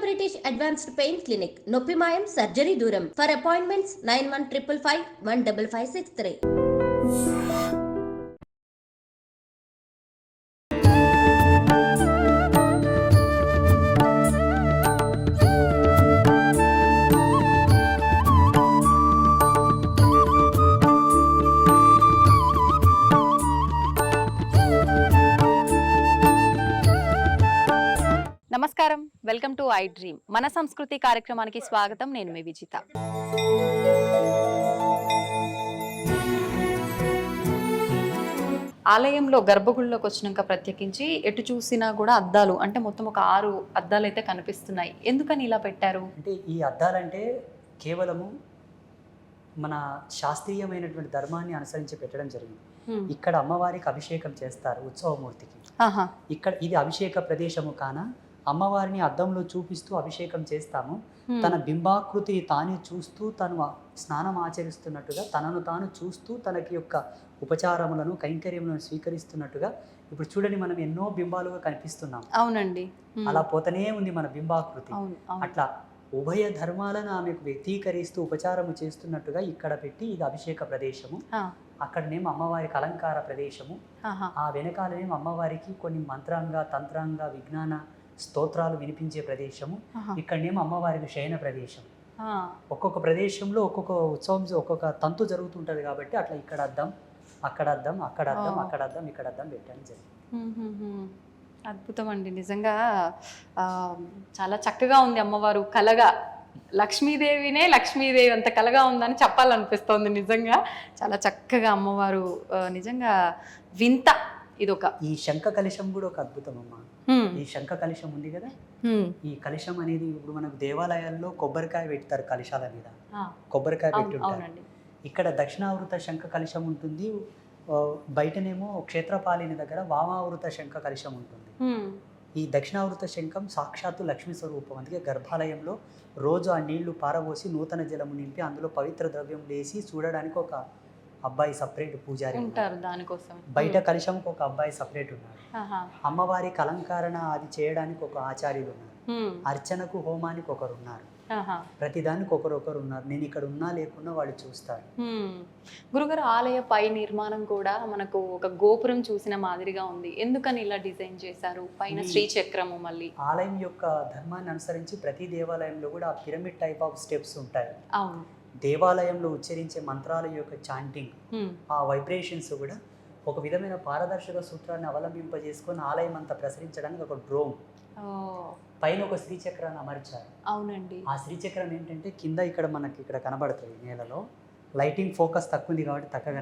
British Advanced Pain Clinic, Noppi Mayam, Surgery Duram. For appointments, 9155515563. నమస్కారం, welcome to I dream. మన సంస్కృతి కార్యక్రమానికి స్వాగతం. నేను మీ విజిత. ఆలయంలో గర్భగుడిలోకి వచ్చినాక ప్రత్యేకించి ఎటు చూసినా కూడా అద్దాలు, అంటే మొత్తం ఒక 6 అద్దాలు అయితే కనిపిస్తున్నాయి. ఎందుకని ఇలా పెట్టారు? అంటే ఈ అద్దాలంటే కేవలము మన శాస్త్రీయమైనటువంటి ధర్మాన్ని అనుసరించి పెట్టడం జరిగింది. ఇక్కడ అమ్మవారికి అభిషేకం చేస్తారు ఉత్సవమూర్తికి. ఇక్కడ ఇది అభిషేక ప్రదేశము కాన అమ్మవారిని అద్దంలో చూపిస్తూ అభిషేకం చేస్తాము. తన బింబాకృతిని తానే చూస్తూ తను స్నానం ఆచరిస్తున్నట్టుగా, తనను తాను చూస్తూ తనకి యొక్క ఉపచారములను కైంకర్యములను స్వీకరిస్తున్నట్టుగా ఇప్పుడు చూడండి, మనం ఎన్నో బింబాలుగా కనిపిస్తున్నాం. అవునండి, అలా పోతనే ఉంది మన బింబాకృతి. అట్లా ఉభయ ధర్మాలను ఆమెకు వ్యక్తీకరిస్తూ ఉపచారము చేస్తున్నట్టుగా ఇక్కడ పెట్టి ఇది అభిషేక ప్రదేశము, అక్కడనేమో అమ్మవారికి అలంకార ప్రదేశము, ఆ వెనకాలనేమో అమ్మవారికి కొన్ని మంత్రాంగ తంత్రాంగ విజ్ఞాన స్తోత్రాలు వినిపించే ప్రదేశము, ఇక్కడనేమో అమ్మవారికి శయన ప్రదేశం. ఒక్కొక్క ప్రదేశంలో ఒక్కొక్క ఉత్సవం ఒక్కొక్క తంతు జరుగుతుంటది కాబట్టి అట్లా ఇక్కడ అద్దం, అక్కడ అద్దం, అక్కడ అద్దం, అక్కడ అద్దం, ఇక్కడ అద్దం పెట్టడం జరిగింది. అద్భుతం అండి, నిజంగా చాలా చక్కగా ఉంది. అమ్మవారు కలగా లక్ష్మీదేవి అంత కలగా ఉందని చెప్పాలనిపిస్తోంది. నిజంగా చాలా చక్కగా అమ్మవారు, నిజంగా వింత. ఇదొక ఈ శంఖ కలశం కూడా ఒక అద్భుతం అమ్మ. ఈ శంఖ కలశం ఉంది కదా, ఈ కలశం అనేది ఇప్పుడు మనకు దేవాలయాల్లో కొబ్బరికాయ పెడతారు, కలశాల మీద కొబ్బరికాయ పెట్టుంటారు. ఇక్కడ దక్షిణావృత శంఖ కలశం ఉంటుంది, బయటనేమో క్షేత్రపాలిని దగ్గర వామావృత శంఖ కలశం ఉంటుంది. ఈ దక్షిణావృత శంఖం సాక్షాత్తు లక్ష్మీ స్వరూపం. అందుకే గర్భాలయంలో రోజు ఆ నీళ్లు పారబోసి నూతన జలము నింపి అందులో పవిత్ర ద్రవ్యం వేసి చూడడానికి ఒక అబ్బాయి సపరేట్ పూజారి ఉంటారు దానికోసం. బయట కలశంకి ఒక అబ్బాయి సపరేట్ ఉన్నారు. అమ్మవారికి అలంకరణ అది చేయడానికి ఒక ఆచార్యులు ఉన్నారు. అర్చనకు హోమానికి ఒకరు ఉన్నారు. ప్రతిదానికి ఒకరొకరు ఉన్నారు. నేను ఇక్కడ ఉన్నా లేకున్నా వాళ్ళు చూస్తారు. గురుగారు, ఆలయ పై నిర్మాణం కూడా మనకు ఒక గోపురం చూసిన మాదిరిగా ఉంది. ఎందుకని ఇలా డిజైన్ చేశారు? పైన శ్రీచక్రము. మళ్ళీ ఆలయం యొక్క ధర్మాన్ని అనుసరించి ప్రతి దేవాలయంలో కూడా ఆ పిరమిడ్ టైప్ ఆఫ్ స్టెప్స్ ఉంటాయి. అవును, దేవాలయంలో ఉచ్చరించే మంత్రాల యొక్క చాంటింగ్, ఆ వైబ్రేషన్స్ కూడా ఒక విధమైన పారదర్శక సూత్రాన్ని అవలంబింపజేసుకొని ఆలయం అంతా ప్రసరించడానికి ఒక డ్రోమ్ పైన ఒక శ్రీచక్రాన్ని అమర్చారు. అవునండి, ఆ శ్రీచక్రం ఏంటంటే కింద ఇక్కడ మనకి ఇక్కడ కనబడుతుంది నేలలో. లైటింగ్ ఫోకస్ తక్కువ ఉంది కాబట్టి తక్కువ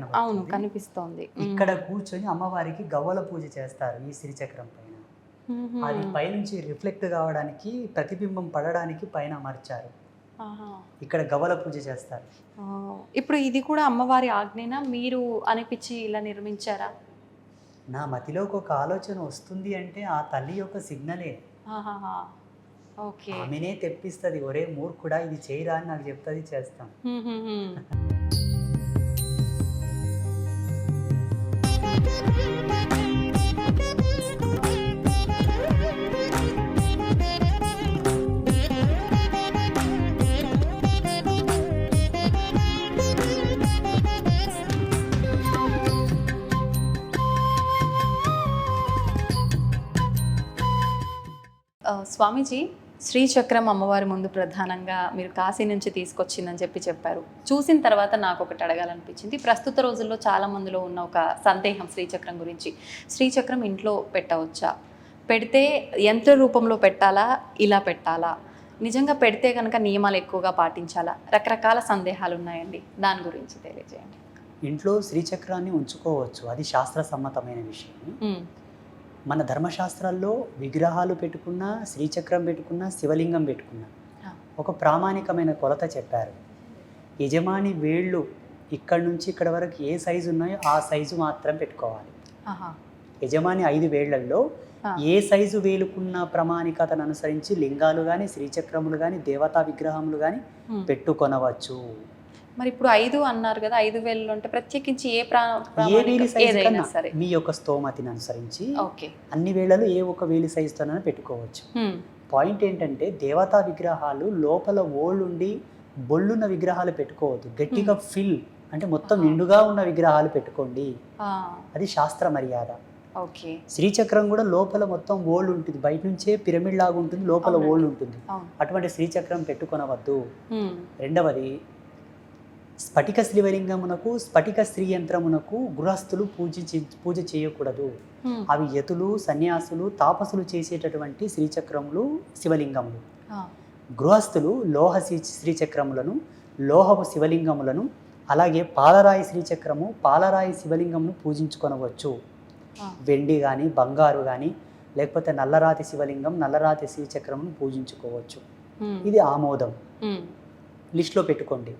కనిపిస్తుంది. ఇక్కడ కూర్చొని అమ్మవారికి గవ్వల పూజ చేస్తారు ఈ శ్రీచక్రం పైన. అది పైనుంచి రిఫ్లెక్ట్ కావడానికి, ప్రతిబింబం పడడానికి పైన అమర్చారు. ఇక్కడ గవ్వల పూజ చేస్తారు. ఇప్పుడు ఇది కూడా అమ్మవారి ఆజ్ఞన, మీరు అనిపించి ఇలా నిర్మించారా? నా మతిలోకి ఒక ఆలోచన వస్తుంది అంటే ఆ తల్లి యొక్క సిగ్నలే. ఆమెనే తెప్పిస్తుంది, ఒరే మూర్ఖుడా ఇది చేయరా అని నాకు చెప్తుంది, చేస్తాం. స్వామీజీ, శ్రీచక్రం అమ్మవారి ముందు ప్రధానంగా మీరు కాశీ నుంచి తీసుకొచ్చిందని చెప్పారు. చూసిన తర్వాత నాకు ఒకటి అడగాలనిపించింది. ప్రస్తుత రోజుల్లో చాలా మందిలో ఉన్న ఒక సందేహం శ్రీచక్రం గురించి. శ్రీచక్రం ఇంట్లో పెట్టవచ్చా? పెడితే యంత్ర రూపంలో పెట్టాలా, ఇలా పెట్టాలా? నిజంగా పెడితే కనుక నియమాలు ఎక్కువగా పాటించాలా? రకరకాల సందేహాలు ఉన్నాయండి, దాని గురించి తెలియజేయండి. ఇంట్లో శ్రీచక్రాన్ని ఉంచుకోవచ్చు, అది శాస్త్ర సమ్మతమైన విషయం. మన ధర్మశాస్త్రాల్లో విగ్రహాలు పెట్టుకున్నా, శ్రీచక్రం పెట్టుకున్నా, శివలింగం పెట్టుకున్నా ఒక ప్రామాణికమైన కొలత చెప్పారు. యజమాని వేళ్ళు ఇక్కడి నుంచి ఇక్కడ వరకు ఏ సైజు ఉన్నాయో ఆ సైజు మాత్రం పెట్టుకోవాలి. యజమాని 5 వేళ్లలో ఏ సైజు వేలుకున్న ప్రామాణికతను అనుసరించి లింగాలు కానీ, శ్రీచక్రములు కానీ, దేవతా విగ్రహములు కానీ పెట్టుకొనవచ్చు. మరి ఇప్పుడు 5 అన్నారు కదా, 5 వేలు అంటే ప్రత్యేకించి ఏ ఏదైనా సరే మీ యొక్క స్తోమతిని అనుసరించి అన్ని వేళలు ఏ ఒక వేలి సైజుతోనైనా పెట్టుకోవచ్చు. పాయింట్ ఏంటంటే దేవతా విగ్రహాలు లోపల ఓళ్ళుండి బొళ్ళున్న విగ్రహాలు పెట్టుకోవద్దు, గట్టిగా ఫిల్ అంటే మొత్తం నిండుగా ఉన్న విగ్రహాలు పెట్టుకోండి, అది శాస్త్ర మర్యాద. ఓకే. శ్రీచక్రం కూడా లోపల మొత్తం ఓళ్ళు ఉంటుంది, బయట నుంచే పిరమిడ్ లాగా ఉంటుంది, లోపల ఓళ్ళు ఉంటుంది, అటువంటి శ్రీచక్రం పెట్టుకొనవద్దు. రెండవది, స్ఫటిక శ్రీలింగమునకు స్ఫటిక శ్రీ యంత్రమునకు గృహస్థులు పూజ చేయకూడదు. అవి యతులు, సన్యాసులు, తాపసులు చేసేటటువంటి శ్రీచక్రములు, శివలింగములు. గృహస్థులు లోహ శ్రీచక్రములను, లోహపు శివలింగములను, అలాగే పాలరాయి శ్రీచక్రము, పాలరాయి శివలింగమును పూజించుకొనవచ్చు. వెండి కానీ బంగారు కానీ లేకపోతే నల్లరాతి శివలింగం, నల్లరాతి శ్రీచక్రమును పూజించుకోవచ్చు. ఇది ఆమోదం, లిస్ట్లో పెట్టుకోండి.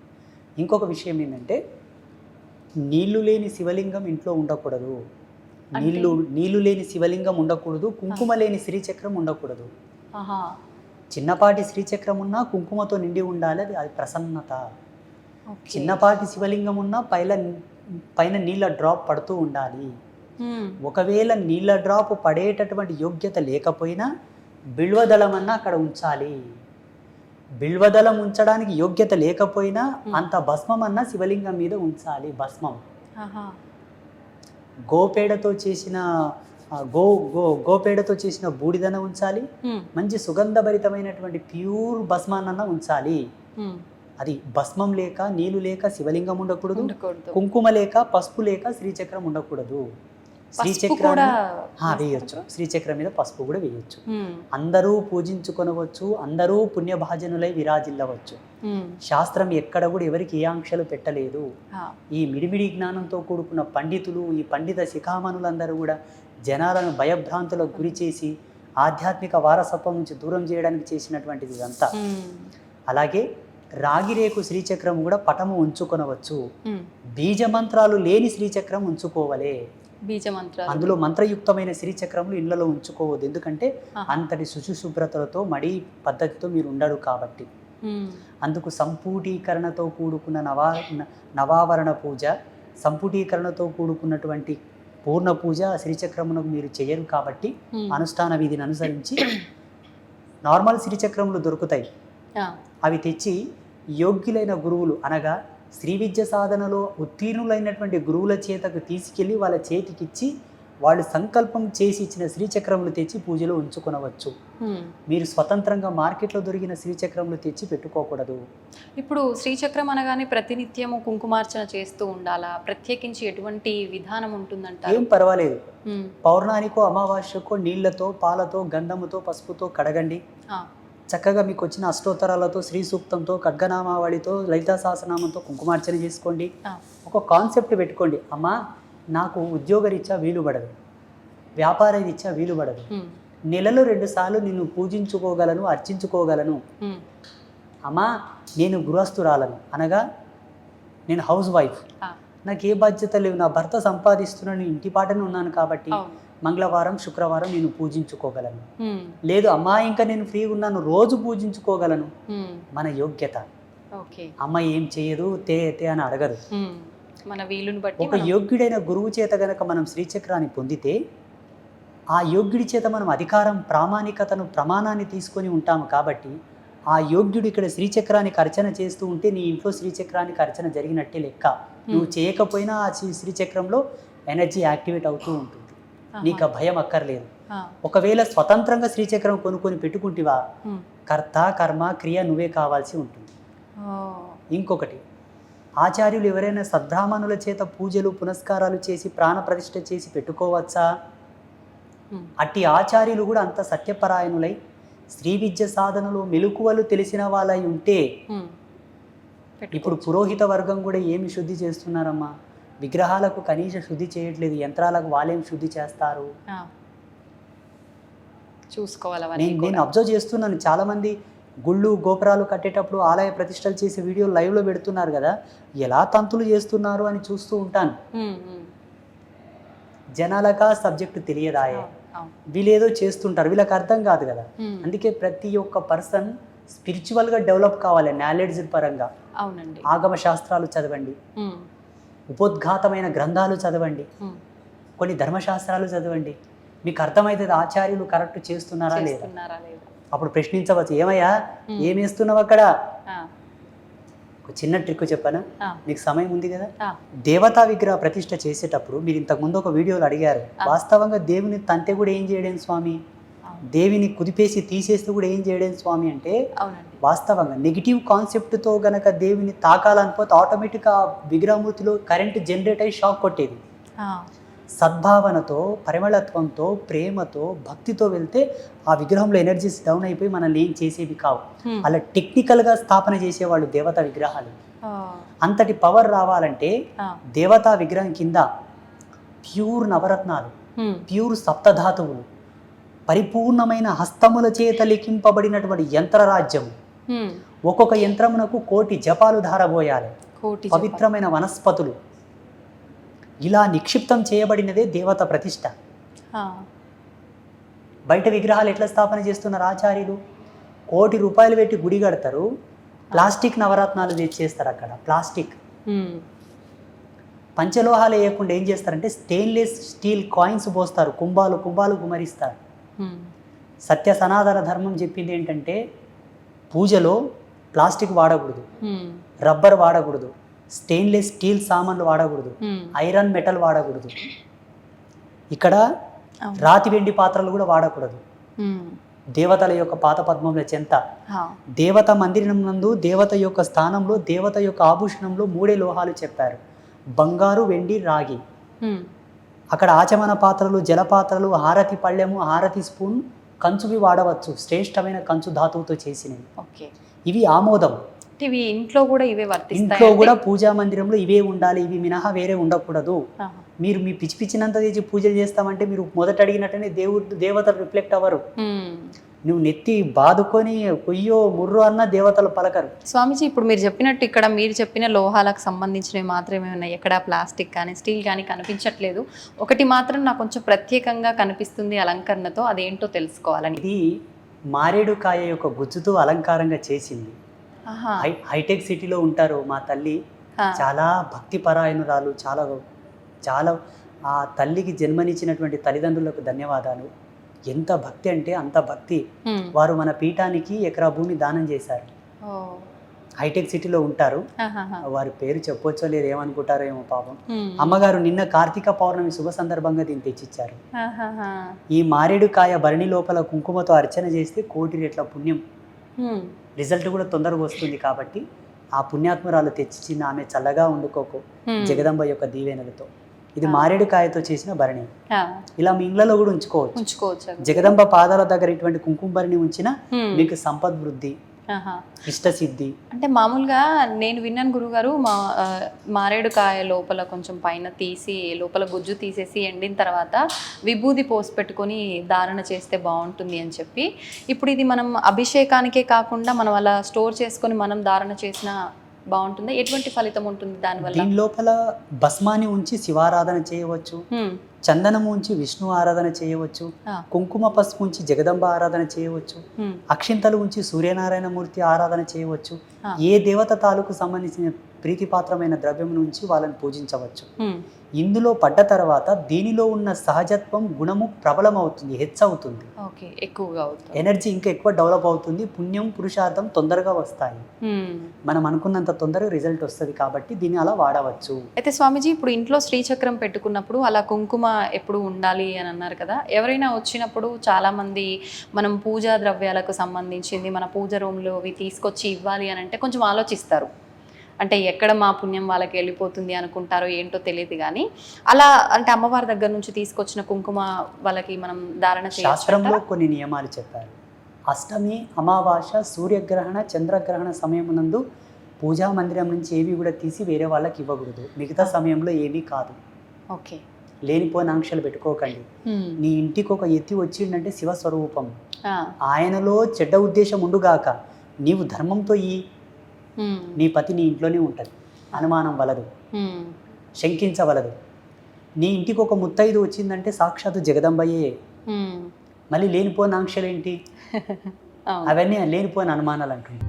ఇంకొక విషయం ఏంటంటే నీళ్లు లేని శివలింగం ఇంట్లో ఉండకూడదు, నీళ్లు లేని శివలింగం ఉండకూడదు, కుంకుమ లేని శ్రీచక్రం ఉండకూడదు. చిన్నపాటి శ్రీచక్రం ఉన్నా కుంకుమతో నిండి ఉండాలి, అది ప్రసన్నత. చిన్నపాటి శివలింగం ఉన్నా పైన నీళ్ళ డ్రాప్ పడుతూ ఉండాలి. ఒకవేళ నీళ్ళ డ్రాప్ పడేటటువంటి యోగ్యత లేకపోయినా బిల్వదళం అన్నా అక్కడ ఉంచాలి. బిల్వదళం ఉంచడానికి యోగ్యత లేకపోయినా అంత భస్మం అన్నా శివలింగం మీద ఉంచాలి. భస్మం గోపేడతో చేసిన గోపేడతో చేసిన బూడిదన ఉంచాలి, మంచి సుగంధభరితమైనటువంటి ప్యూర్ భస్మాన్న ఉంచాలి. అది భస్మం లేక నీళ్లు లేక శివలింగం ఉండకూడదు, కుంకుమ లేక పసుపు లేక శ్రీచక్రం ఉండకూడదు. శ్రీచక్రం వేయొచ్చు, శ్రీచక్రం మీద పసుపు కూడా వేయొచ్చు. అందరూ పూజించుకొనవచ్చు, అందరూ పుణ్యభాజనులై విరాజిల్లవచ్చు. శాస్త్రం ఎక్కడ కూడా ఎవరికి ఏ ఆంక్షలు పెట్టలేదు. ఈ మిడిమిడి జ్ఞానంతో కూడుకున్న పండితులు, ఈ పండిత శిఖామణులందరూ కూడా జనాలను భయభ్రాంతులకు గురి చేసి ఆధ్యాత్మిక వారసత్వం నుంచి దూరం చేయడానికి చేసినటువంటిది ఇదంతా. అలాగే రాగిరేకు శ్రీచక్రం కూడా పటము ఉంచుకొనవచ్చు. బీజమంత్రాలు లేని శ్రీచక్రం ఉంచుకోవలే. అందులో మంత్రయుక్తమైన శ్రీచక్రములు ఇళ్లలో ఉంచుకోవద్దు, ఎందుకంటే అంతటి శుచిశుభ్రతలతో మడి పద్ధతితో మీరు ఉండరు కాబట్టి. అందుకు సంపుటీకరణతో కూడుకున్న నవావరణ పూజ, సంపుటీకరణతో కూడుకున్నటువంటి పూర్ణ పూజ శ్రీచక్రమునకు మీరు చేయరు కాబట్టి అనుష్ఠాన విధిని అనుసరించి నార్మల్ శ్రీచక్రములు దొరుకుతాయి. అవి తెచ్చి యోగ్యులైన గురువులు అనగా శ్రీ విద్య సాధనలో ఉత్తీర్ణులైనటువంటి గురువుల చేతకు తీసుకెళ్ళి వాళ్ళ చేతికిచ్చి వాళ్ళు సంకల్పం చేసి ఇచ్చిన శ్రీచక్రములు తెచ్చి పూజలో ఉంచుకొనవచ్చు. మీరు స్వతంత్రంగా మార్కెట్లో దొరికిన శ్రీచక్రములు తెచ్చి పెట్టుకోకూడదు. ఇప్పుడు శ్రీచక్రం అనగానే ప్రతినిత్యము కుంకుమార్చన చేస్తూ ఉండాలా? ప్రత్యేకించి ఎటువంటి విధానం ఉంటుందంట? ఏం పర్వాలేదు, పౌర్ణానికో అమావాస్యకో నీళ్లతో, పాలతో, గంధముతో, పసుపుతో కడగండి. చక్కగా మీకు వచ్చిన అష్టోత్తరాలతో, శ్రీ సూక్తంతో, ఖడ్గనామావళితో, లలితా సహస్రనామంతో కుంకుమార్చన చేసుకోండి. ఒక కాన్సెప్ట్ పెట్టుకోండి, అమ్మా నాకు ఉద్యోగరీత్యా వీలు పడదు, వ్యాపార రీత్యా వీలు పడదు, నెలలో 2 సార్లు నిన్ను పూజించుకోగలను, అర్చించుకోగలను. అమ్మా నేను గృహస్థురాలను అనగా నేను హౌస్ వైఫ్, నాకు ఏ బాధ్యత లేవు, నా భర్త సంపాదిస్తున్నాను, ఇంటి పాటనే ఉన్నాను కాబట్టి మంగళవారం, శుక్రవారం నేను పూజించుకోగలను. లేదు అమ్మా ఇంకా నేను ఫ్రీగా ఉన్నాను, రోజు పూజించుకోగలను. మన యోగ్యత. అమ్మ ఏం చేయదు, తే అని అడగదు, మన వీలుని బట్టి. ఒక యోగ్యుడైన గురువు చేత గనక మనం శ్రీచక్రాన్ని పొందితే ఆ యోగ్యుడి చేత మనం అధికారం, ప్రామాణికతను, ప్రమాణాన్ని తీసుకొని ఉంటాము కాబట్టి ఆ యోగ్యుడు ఇక్కడ శ్రీచక్రానికి అర్చన చేస్తూ ఉంటే నీ ఇంట్లో శ్రీచక్రానికి అర్చన జరిగినట్టే లెక్క. నువ్వు చేయకపోయినా ఆ శ్రీచక్రంలో ఎనర్జీ యాక్టివేట్ అవుతూ ఉంటుంది, నీకు భయం అక్కర్లేదు. ఒకవేళ స్వతంత్రంగా శ్రీచక్రం కొనుక్కొని పెట్టుకుంటేవా కర్త, కర్మ, క్రియ నువ్వే కావాల్సి ఉంటుంది. ఇంకొకటి, ఆచార్యులు ఎవరైనా సద్బ్రాహ్మణుల చేత పూజలు పునస్కారాలు చేసి ప్రాణ ప్రతిష్ఠ చేసి పెట్టుకోవచ్చా? అట్టి ఆచార్యులు కూడా అంత సత్యపరాయణులై శ్రీ విద్య సాధనలో మెలకువలు తెలిసిన వాళ్ళై ఉంటే, ఇప్పుడు పురోహిత వర్గం కూడా ఏమి శుద్ధి చేస్తున్నారమ్మా? విగ్రహాలకు కనీస శుద్ధి చేయట్లేదు, యంత్రాలకు వాళ్ళేం శుద్ధి చేస్తారు? చూసుకోవాలి. నేను అబ్జర్వ్ చేస్తున్నాను, చాలామంది గుళ్ళు గోపురాలు కట్టేటప్పుడు ఆలయ ప్రతిష్టలు చేసే వీడియో లైవ్లో పెడుతున్నారు కదా, ఎలా తంతులు చేస్తున్నారు అని చూస్తూ ఉంటాను. జనాలకా సబ్జెక్టు తెలియదాయే, వీళ్ళేదో చేస్తుంటారు, వీళ్ళకి అర్థం కాదు కదా. అందుకే ప్రతి ఒక్క పర్సన్ స్పిరిచువల్గా డెవలప్ కావాలి, నాలెడ్జ్ పరంగా. అవునండి, ఆగమ శాస్త్రాలు చదవండి, ఉపోద్ఘాతమైన గ్రంథాలు చదవండి, కొన్ని ధర్మశాస్త్రాలు చదవండి, మీకు అర్థమవుతుంది ఆచార్యులు కరెక్ట్ చేస్తున్నారా లేదా. అప్పుడు ప్రశ్నించవచ్చు, ఏమయ్యా ఏం వేస్తున్నావు అక్కడ? ఒక చిన్న ట్రిక్ చెప్పానా, మీకు సమయం ఉంది కదా. దేవతా విగ్రహ ప్రతిష్ఠ చేసేటప్పుడు మీరు ఇంతకుముందు ఒక వీడియోలో అడిగారు, వాస్తవంగా దేవుని తంతే కూడా ఏం చేయడం స్వామి, దేవిని కుదిపేసి తీసేస్తే కూడా ఏం చేయడం స్వామి అంటే, వాస్తవంగా నెగిటివ్ కాన్సెప్ట్తో గనక దేవిని తాకాలనిపోతే ఆటోమేటిక్గా విగ్రహమూర్తిలో కరెంట్ జనరేట్ అయ్యి షాక్ కొట్టేది. సద్భావనతో, పరిమళత్వంతో, ప్రేమతో, భక్తితో వెళ్తే ఆ విగ్రహంలో ఎనర్జీస్ డౌన్ అయిపోయి మనల్ని ఏం చేసేవి కావు. అలా టెక్నికల్గా స్థాపన చేసేవాళ్ళు దేవతా విగ్రహాలు. అంతటి పవర్ రావాలంటే దేవతా విగ్రహం కింద ప్యూర్ నవరత్నాలు, ప్యూర్ సప్తధాతువులు, పరిపూర్ణమైన హస్తముల చేత లిఖింపబడినటువంటి యంత్రరాజ్యం, ఒక్కొక్క యంత్రమునకు 1,000,000 జపాలు ధారబోయాలి, పవిత్రమైన వనస్పతులు, ఇలా నిక్షిప్తం చేయబడినదే దేవత ప్రతిష్ట. బయట విగ్రహాలు ఎట్లా స్థాపన చేస్తున్నారు ఆచార్యులు? 1,00,00,000 రూపాయలు పెట్టి గుడి కడతారు, ప్లాస్టిక్ నవరత్నాలు తెచ్చేస్తారు. అక్కడ ప్లాస్టిక్ పంచలోహాలు వేయకుండా ఏం చేస్తారంటే స్టెయిన్లెస్ స్టీల్ కాయిన్స్ పోస్తారు, కుంభాలు కుంభాలు గుమరిస్తారు. సత్య సనాతన ధర్మం చెప్పింది ఏంటంటే పూజలో ప్లాస్టిక్ వాడకూడదు, రబ్బర్ వాడకూడదు, స్టెయిన్లెస్ స్టీల్ సామాన్లు వాడకూడదు, ఐరన్ మెటల్ వాడకూడదు, ఇక్కడ రాతి వెండి పాత్రలు కూడా వాడకూడదు. దేవతల యొక్క పాత పద్మముల చెంత, దేవత మందిరం నందు దేవత యొక్క స్థానంలో దేవత యొక్క ఆభూషణంలో 3 లోహాలు చెప్పారు, బంగారు, వెండి, రాగి. అక్కడ ఆచమన పాత్రలు, జలపాత్రలు, హారతి పళ్ళెము, హారతి స్పూన్, కంచువి వాడవచ్చు, శ్రేష్టమైన కంచు ధాతువుతో చేసినవి. ఇవి ఆమోదం. ఇవి ఇంట్లో కూడా ఇవే వర్తిస్తాయి. ఇంట్లో కూడా పూజా మందిరంలో ఇవే ఉండాలి, ఇవి మినహా వేరే ఉండకూడదు. మీరు మీ పిచ్చి పిచ్చినంత తెచ్చి పూజలు చేస్తామంటే మీరు మొదట అడిగినట్టనే దేవతలు రిఫ్లెక్ట్ అవ్వరు. నువ్వు నెత్తి బాదుకొని కొయ్యో ముర్రో అన్న దేవతలు పలకరు. స్వామీజీ, ఇప్పుడు మీరు చెప్పినట్టు ఇక్కడ మీరు చెప్పిన లోహాలకు సంబంధించినవి మాత్రమే ఉన్నాయి, ఎక్కడ ప్లాస్టిక్ కానీ స్టీల్ కానీ కనిపించట్లేదు. ఒకటి మాత్రం నాకు కొంచెం ప్రత్యేకంగా కనిపిస్తుంది అలంకరణతో, అదేంటో తెలుసుకోవాలని. ఇది మారేడుకాయ యొక్క గుజ్జుతో అలంకారంగా చేసింది. హైటెక్ సిటీలో ఉంటారు మా తల్లి, చాలా భక్తి పరాయణురాలు, చాలా చాలా ఆ తల్లికి జన్మనిచ్చినటువంటి తల్లిదండ్రులకు ధన్యవాదాలు. ఎంత భక్తి అంటే అంత భక్తి. వారు మన పీఠానికి ఎకరా భూమి దానం చేశారు. హైటెక్ సిటీలో ఉంటారు, వారి పేరు చెప్పొచ్చో లేదు, ఏమనుకుంటారో ఏమో పాపం. అమ్మగారు నిన్న కార్తీక పౌర్ణమి శుభ సందర్భంగా దీన్ని తెచ్చిచ్చారు. ఈ మారేడుకాయ భరణి లోపల కుంకుమతో అర్చన చేస్తే 1,00,00,000 రెట్ల పుణ్యం, రిజల్ట్ కూడా తొందరగా వస్తుంది. కాబట్టి ఆ పుణ్యాత్మరాలు తెచ్చిచ్చింది, ఆమె చల్లగా ఉండుకోకు జగదంబ యొక్క దీవెనలతో. ఇది మారేడుకాయతో చేసిన భరణి, ఇలా మీ ఇళ్లలో కూడా ఉంచుకోవచ్చు. జగదంబ పాదాల దగ్గర ఇటువంటి కుంకుమ భరణి ఉంచిన మీకు సంపద్వృద్ధి, ఇష్టసిద్ధి. అంటే మామూలుగా నేను విన్నాను గురుగారు, మారేడుకాయ లోపల కొంచెం పైన తీసి లోపల గుజ్జు తీసేసి ఎండిన తర్వాత విభూది పోసి పెట్టుకొని ధారణ చేస్తే బాగుంటుంది అని చెప్పి. ఇప్పుడు ఇది మనం అభిషేకానికే కాకుండా మనం అలా స్టోర్ చేసుకొని మనం ధారణ చేసిన బాగుంటుంది. ఎటువంటి ఫలితం ఉంటుంది దానివల్ల? దీని లోపల భస్మాన్ని ఉంచి శివారాధన చేయవచ్చు, చందనము ఉంచి విష్ణు ఆరాధన చేయవచ్చు, కుంకుమ పసుపు ఉంచి జగదంబ ఆరాధన చేయవచ్చు, అక్షింతలు ఉంచి సూర్యనారాయణ మూర్తి ఆరాధన చేయవచ్చు. ఏ దేవత తాలూకు సంబంధించిన ప్రీతిపాత్రమైన ద్రవ్యం నుంచి వాళ్ళని పూజించవచ్చు. ఇందులో పడ్డ తర్వాత దీనిలో ఉన్న సహజత్వం, గుణము ప్రబలం అవుతుంది, హెచ్చవుతుంది, ఎక్కువగా అవుతుంది, ఎనర్జీ ఇంకా ఎక్కువ డెవలప్ అవుతుంది, పుణ్యం పురుషార్థం తొందరగా వస్తాయి, మనం అనుకున్నంత తొందరగా రిజల్ట్ వస్తుంది. కాబట్టి దీన్ని అలా వాడవచ్చు. అయితే స్వామీజీ, ఇప్పుడు ఇంట్లో శ్రీచక్రం పెట్టుకున్నప్పుడు అలా కుంకుమ ఎప్పుడు ఉండాలి అని అన్నారు కదా, ఎవరైనా వచ్చినప్పుడు చాలా మంది మనం పూజా ద్రవ్యాలకు సంబంధించింది మన పూజ రూమ్లో అవి తీసుకొచ్చి ఇవ్వాలి అని అంటే కొంచెం ఆలోచిస్తారు. అంటే ఎక్కడ మా పుణ్యం వాళ్ళకి వెళ్ళిపోతుంది అనుకుంటారో ఏంటో తెలియదు కానీ, అలా అంటే అమ్మవారి దగ్గర నుంచి తీసుకొచ్చిన కుంకుమ వాళ్ళకి మనం ధారణ చేయాలి. శాస్త్రంలో కొన్ని నియమాలు చెప్పారు. అష్టమి, అమావాస్య, సూర్యగ్రహణ, చంద్రగ్రహణ సమయమునందు పూజా మందిరం నుంచి ఏవి కూడా తీసి వేరే వాళ్ళకి ఇవ్వకూడదు. మిగతా సమయంలో ఏమీ కాదు. ఓకే, లేనిపోయిన ఆంక్షలు పెట్టుకోకండి. నీ ఇంటికి ఒక ఎత్తి వచ్చిందంటే శివస్వరూపం, ఆయనలో చెడ్డ ఉద్దేశం ఉండుగాక, నీవు ధర్మంతో నీ పతి నీ ఇంట్లోనే ఉంటుంది, అనుమానం వలదు, శంకించవలదు. నీ ఇంటికి ఒక ముత్తైదు వచ్చిందంటే సాక్షాత్తు జగదంబయే. మళ్ళీ లేనిపోయిన ఆంక్షలు ఏంటి? అవన్నీ లేనిపోయిన అనుమానాలు అంటుంది.